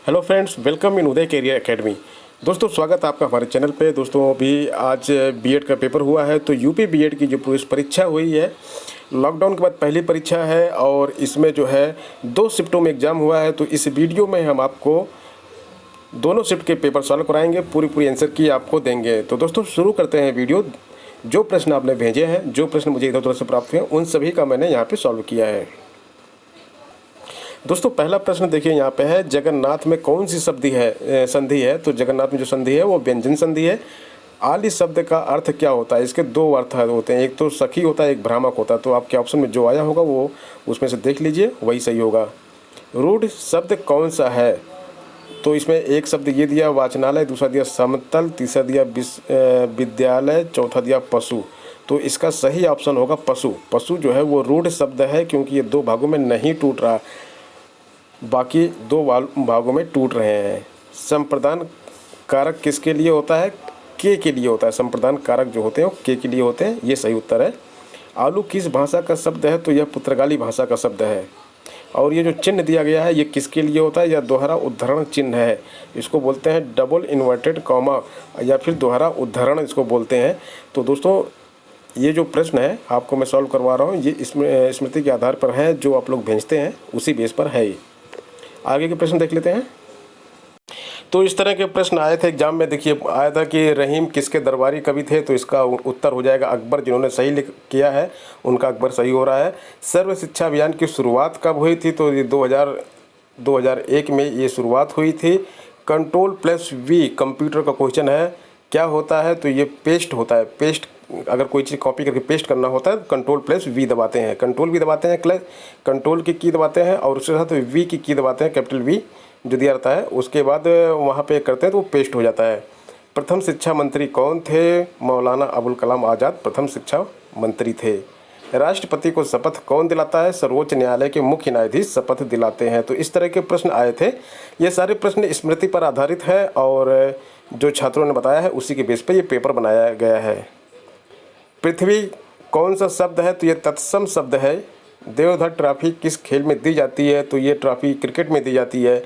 Hello friends, welcome in Uday career academy. दोस्तों, स्वागत है आपका हमारे चैनल पे। दोस्तों, अभी आज बीएड का पेपर हुआ है, तो यूपी बीएड की जो प्रवेश परीक्षा हुई है, लॉकडाउन के बाद पहली परीक्षा है और इसमें जो है 2 शिफ्टों में एग्ज़ाम हुआ है। तो इस वीडियो में हम आपको दोनों शिफ्ट के पेपर सॉल्व कराएंगे, पूरी आंसर की आपको देंगे। तो दोस्तों, शुरू करते हैं वीडियो। जो प्रश्न आपने भेजे हैं, जो प्रश्न मुझे इधर उधर से प्राप्त हुए हैं, उन सभी का मैंने यहाँ पे सॉल्व किया है। दोस्तों, पहला प्रश्न देखिए यहाँ पे है, जगन्नाथ में कौन सी संधि है। तो जगन्नाथ में जो संधि है वो व्यंजन संधि है। आली शब्द का अर्थ क्या होता है? इसके 2 अर्थ होते हैं, एक तो सखी होता है, एक भ्रामक होता है। तो आपके ऑप्शन में जो आया होगा वो उसमें से देख लीजिए, वही सही होगा। रूढ़ शब्द कौन सा है? तो इसमें एक शब्द ये दिया वाचनालय, दूसरा दिया समतल, तीसरा दिया विद्यालय, चौथा दिया पशु। तो इसका सही ऑप्शन होगा पशु। पशु जो है वो रूढ़ शब्द है, क्योंकि ये 2 भागों में नहीं टूट रहा, बाकी 2 भागों में टूट रहे हैं। संप्रदान कारक किसके लिए होता है? के लिए होता है। संप्रदान कारक जो होते हैं वो के लिए होते हैं, ये सही उत्तर है। आलू किस भाषा का शब्द है? तो यह पुर्तगाली भाषा का शब्द है। और ये जो चिन्ह दिया गया है, ये किसके लिए होता है? यह दोहरा उद्धरण चिन्ह है। इसको बोलते हैं डबल इन्वर्टेड कॉमा, या फिर दोहरा उद्धरण इसको बोलते हैं। तो दोस्तों, ये जो प्रश्न है आपको मैं सॉल्व करवा रहा हूँ, ये स्मृति के आधार पर है, जो आप लोग भेजते हैं उसी बेस पर है। आगे के प्रश्न देख लेते हैं। तो इस तरह के प्रश्न आए थे एग्जाम में। देखिए, आया था कि रहीम किसके दरबारी कवि थे? तो इसका उत्तर हो जाएगा अकबर। जिन्होंने सही लिख किया है उनका अकबर सही हो रहा है। सर्व शिक्षा अभियान की शुरुआत कब हुई थी? तो ये 2001 में ये शुरुआत हुई थी। Ctrl+V कंप्यूटर का क्वेश्चन है, क्या होता है? तो ये पेस्ट होता है। पेस्ट, अगर कोई चीज़ कॉपी करके पेस्ट करना होता है तो Ctrl+V दबाते हैं। Ctrl भी दबाते हैं, कंट्रोल की दबाते हैं, और उसके साथ वी की दबाते हैं, कैपिटल वी जो दिया रहता है। उसके बाद वहाँ पे करते हैं तो वो पेस्ट हो जाता है। प्रथम शिक्षा मंत्री कौन थे? मौलाना अबुल कलाम आज़ाद प्रथम शिक्षा मंत्री थे। राष्ट्रपति को शपथ कौन दिलाता है? सर्वोच्च न्यायालय के मुख्य न्यायाधीश शपथ दिलाते हैं। तो इस तरह के प्रश्न आए थे। ये सारे प्रश्न स्मृति पर आधारित है, और जो छात्रों ने बताया है उसी के बेस पर ये पेपर बनाया गया है। पृथ्वी कौन सा शब्द है? तो ये तत्सम शब्द है। देवधर ट्रॉफी किस खेल में दी जाती है? तो ये ट्रॉफी क्रिकेट में दी जाती है।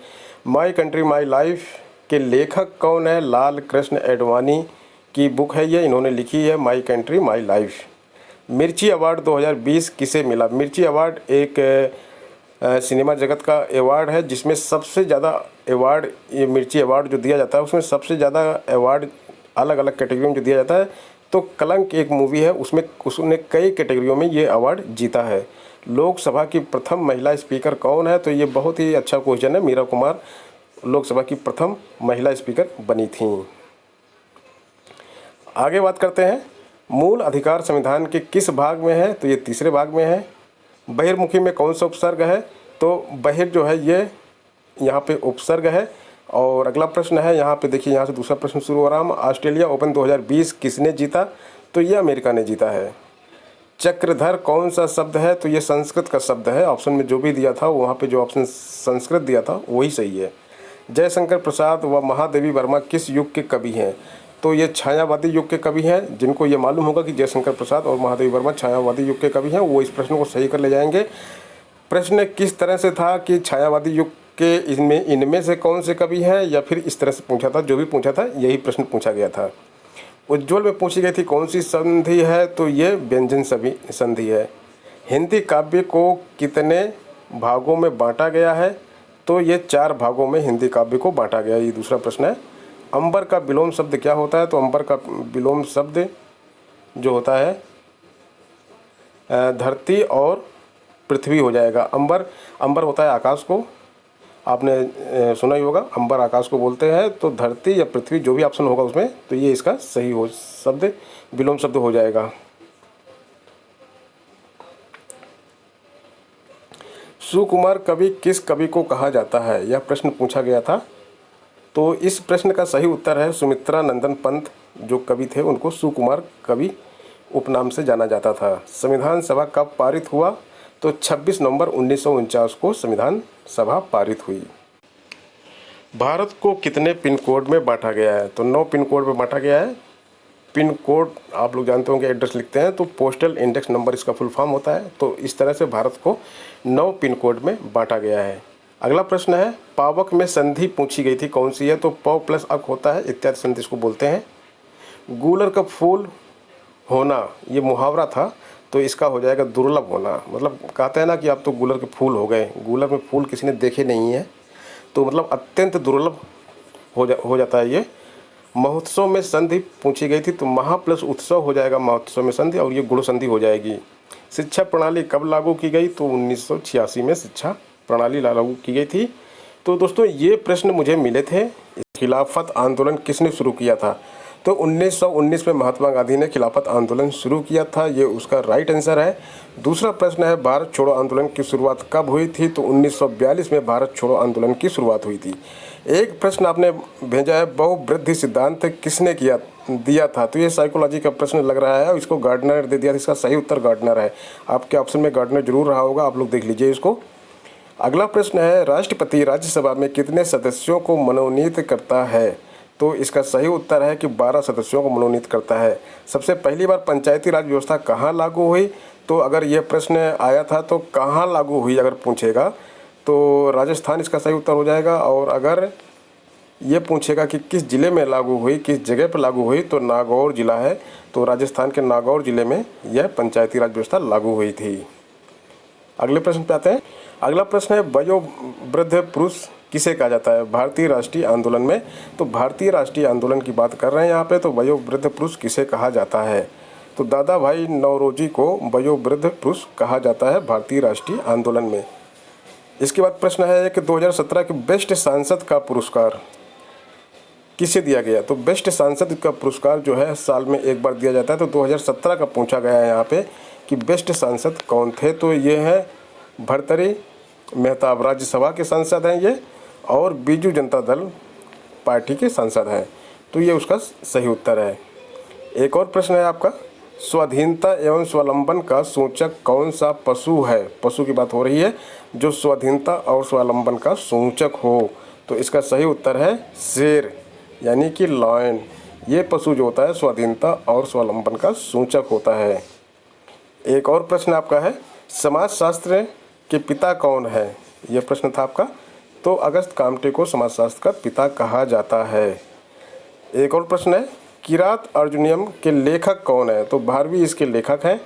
माई कंट्री माई लाइफ के लेखक कौन है? लाल कृष्ण एडवाणी की बुक है ये, इन्होंने लिखी है माई कंट्री माई लाइफ। मिर्ची अवार्ड 2020 किसे मिला? मिर्ची अवार्ड एक सिनेमा जगत का अवार्ड है, जिसमें सबसे ज़्यादा अवार्ड, ये मिर्ची अवार्ड जो दिया जाता है उसमें सबसे ज़्यादा अवार्ड अलग अलग कैटेगरी में जो दिया जाता है। तो कलंक एक मूवी है, उसने कई कैटेगरियों में ये अवार्ड जीता है। लोकसभा की प्रथम महिला स्पीकर कौन है? तो ये बहुत ही अच्छा क्वेश्चन है। मीरा कुमार लोकसभा की प्रथम महिला स्पीकर बनी थी। आगे बात करते हैं, मूल अधिकार संविधान के किस भाग में है? तो ये तीसरे भाग में है। बहिर्मुखी में कौन सा उपसर्ग है? तो बहिर जो है ये यहाँ पे उपसर्ग है। और अगला प्रश्न है, यहाँ पे देखिए, यहाँ से दूसरा प्रश्न शुरू हो रहा है। ऑस्ट्रेलिया ओपन 2020 किसने जीता? तो ये अमेरिका ने जीता है। चक्रधर कौन सा शब्द है? तो ये संस्कृत का शब्द है। ऑप्शन में जो भी दिया था वहाँ पे जो ऑप्शन संस्कृत दिया था वही सही है। जयशंकर प्रसाद व महादेवी वर्मा किस युग के कवि हैं? तो ये छायावादी युग के कवि हैं। जिनको ये मालूम होगा कि जयशंकर प्रसाद और महादेवी वर्मा छायावादी युग के कवि हैं, वो इस प्रश्न को सही कर ले जाएंगे। प्रश्न किस तरह से था कि छायावादी युग के इनमें से कौन से कवि हैं, या फिर इस तरह से पूछा था? जो भी पूछा था यही प्रश्न पूछा गया था। उज्ज्वल में पूछी गई थी कौन सी संधि है? तो ये व्यंजन संधि है। हिंदी काव्य को कितने भागों में बांटा गया है? तो ये 4 भागों में हिंदी काव्य को बांटा गया। ये दूसरा प्रश्न है। अंबर का विलोम शब्द क्या होता है? तो अंबर का विलोम शब्द जो होता है धरती और पृथ्वी हो जाएगा। अंबर होता है आकाश को, आपने सुना ही होगा, अंबर आकाश को बोलते हैं। तो धरती या पृथ्वी जो भी ऑप्शन होगा उसमें, तो ये इसका सही हो शब्द विलोम शब्द हो जाएगा। सुकुमार कवि किस कवि को कहा जाता है? यह प्रश्न पूछा गया था। तो इस प्रश्न का सही उत्तर है सुमित्रा नंदन पंत जो कवि थे, उनको सुकुमार कवि उपनाम से जाना जाता था। संविधान सभा कब पारित हुआ? तो 26 नवंबर 1949 को संविधान सभा पारित हुई। भारत को कितने पिन कोड में बांटा गया है? तो 9 पिन कोड में बांटा गया है। पिन कोड आप लोग जानते होंगे, एड्रेस लिखते हैं तो पोस्टल इंडेक्स नंबर इसका फुल फॉर्म होता है। तो इस तरह से भारत को 9 पिन कोड में बांटा गया है। अगला प्रश्न है, पावक में संधि पूछी गई थी, कौन सी है? तो पौ प्लस अक होता है, इत्यादि संधि इसको बोलते हैं। गूलर का फूल होना, ये मुहावरा था, तो इसका हो जाएगा दुर्लभ होना। मतलब कहते हैं ना कि आप तो गूलर के फूल हो गए, गूलर में फूल किसी ने देखे नहीं है, तो मतलब अत्यंत दुर्लभ हो जाता है ये। महोत्सव में संधि पूछी गई थी, तो महा प्लस उत्सव हो जाएगा महोत्सव में संधि, और ये गुण संधि हो जाएगी। शिक्षा प्रणाली कब लागू की गई? तो 1986 में शिक्षा प्रणाली लागू की गई थी। तो दोस्तों ये प्रश्न मुझे मिले थे। खिलाफत आंदोलन किसने शुरू किया था? तो 1919 में महात्मा गांधी ने खिलाफत आंदोलन शुरू किया था, ये उसका राइट आंसर है। दूसरा प्रश्न है, भारत छोड़ो आंदोलन की शुरुआत कब हुई थी? तो 1942 में भारत छोड़ो आंदोलन की शुरुआत हुई थी। एक प्रश्न आपने भेजा है, बहुवृद्धि सिद्धांत किसने दिया था? तो ये साइकोलॉजी का प्रश्न लग रहा है, इसको गार्डनर दे दिया था। इसका सही उत्तर गार्डनर है। आपके ऑप्शन में गार्डनर जरूर रहा होगा, आप लोग देख लीजिए इसको। अगला प्रश्न है, राष्ट्रपति राज्यसभा में कितने सदस्यों को मनोनीत करता है? तो इसका सही उत्तर है कि 12 सदस्यों को मनोनीत करता है। सबसे पहली बार पंचायती राज व्यवस्था कहाँ लागू हुई? तो अगर यह प्रश्न आया था तो कहाँ लागू हुई अगर पूछेगा तो राजस्थान इसका सही उत्तर हो जाएगा। और अगर ये पूछेगा कि किस ज़िले में लागू हुई, किस जगह पर लागू हुई, तो नागौर ज़िला है, तो राजस्थान के नागौर ज़िले में यह पंचायती राज व्यवस्था लागू हुई थी। अगले प्रश्न पे आते हैं। अगला प्रश्न है, वयोवृद्ध पुरुष किसे कहा जाता है भारतीय राष्ट्रीय आंदोलन में? तो भारतीय राष्ट्रीय आंदोलन की बात कर रहे हैं यहाँ पे, तो वयोवृद्ध पुरुष किसे कहा जाता है? तो दादा भाई नौरोजी को वयोवृद्ध पुरुष कहा जाता है भारतीय राष्ट्रीय आंदोलन में। इसके बाद प्रश्न है कि 2017 के बेस्ट सांसद का पुरस्कार किसे दिया गया? तो बेस्ट सांसद का पुरस्कार जो है साल में एक बार दिया जाता है, तो 2017 का पूछा गया है यहाँ पे कि बेस्ट सांसद कौन थे? तो ये है भर्तृहरि मेहताब, राज्यसभा के सांसद हैं ये, और बीजू जनता दल पार्टी के सांसद हैं, तो ये उसका सही उत्तर है। एक और प्रश्न है आपका, स्वाधीनता एवं स्वावलंबन का सूचक कौन सा पशु है? पशु की बात हो रही है, जो स्वाधीनता और स्वावलंबन का सूचक हो, तो इसका सही उत्तर है शेर, यानी कि लॉयन। ये पशु जो होता है स्वाधीनता और स्वावलंबन का सूचक होता है। एक और प्रश्न आपका है, समाजशास्त्र के पिता कौन है? यह प्रश्न था आपका, तो अगस्त कामटे को समाजशास्त्र का पिता कहा जाता है। एक और प्रश्न है, किरात अर्जुनियम के लेखक कौन है? तो भारवी इसके लेखक हैं।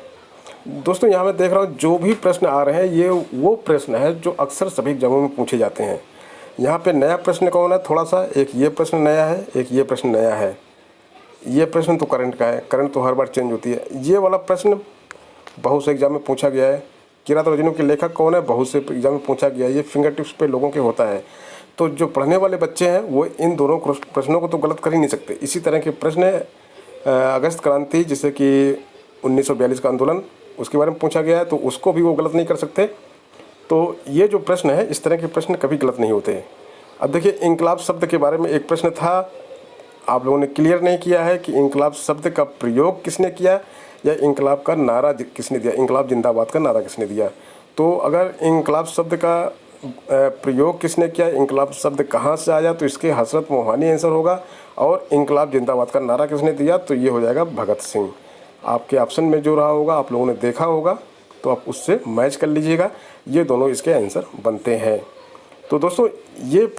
दोस्तों यहाँ मैं देख रहा हूँ जो भी प्रश्न आ रहे हैं ये वो प्रश्न है जो अक्सर सभी जगहों में पूछे जाते हैं। यहाँ पे नया प्रश्न कौन है? थोड़ा सा, एक ये प्रश्न नया है, एक ये प्रश्न नया है। ये प्रश्न तो करंट का है, करंट तो हर बार चेंज होती है। ये वाला प्रश्न बहुत से एग्जाम में पूछा गया है, किरात अर्जुनियम के लेखक कौन है, बहुत से एग्जाम में पूछा गया है। ये फिंगर टिप्स पे लोगों के होता है, तो जो पढ़ने वाले बच्चे हैं वो इन दोनों प्रश्नों को तो गलत कर ही नहीं सकते। इसी तरह के प्रश्न अगस्त क्रांति, जैसे कि 1942 का आंदोलन, उसके बारे में पूछा गया है, तो उसको भी वो गलत नहीं कर सकते। तो ये जो प्रश्न है, इस तरह के प्रश्न कभी गलत नहीं होते। अब देखिए, इंकलाब शब्द के बारे में एक प्रश्न था, आप लोगों ने क्लियर नहीं किया है कि इंकलाब शब्द का प्रयोग किसने किया या इंकलाब का नारा किसने दिया, इंकलाब जिंदाबाद का नारा किसने दिया। तो अगर इंकलाब शब्द का प्रयोग किसने किया, इंकलाब शब्द कहाँ से आया, तो इसके हसरत मोहानी आंसर होगा। और इंकलाब जिंदाबाद का नारा किसने दिया, तो ये हो जाएगा भगत सिंह। आपके ऑप्शन में जो रहा होगा आप लोगों ने देखा होगा, तो आप उससे मैच कर लीजिएगा, ये दोनों इसके आंसर बनते हैं। तो दोस्तों ये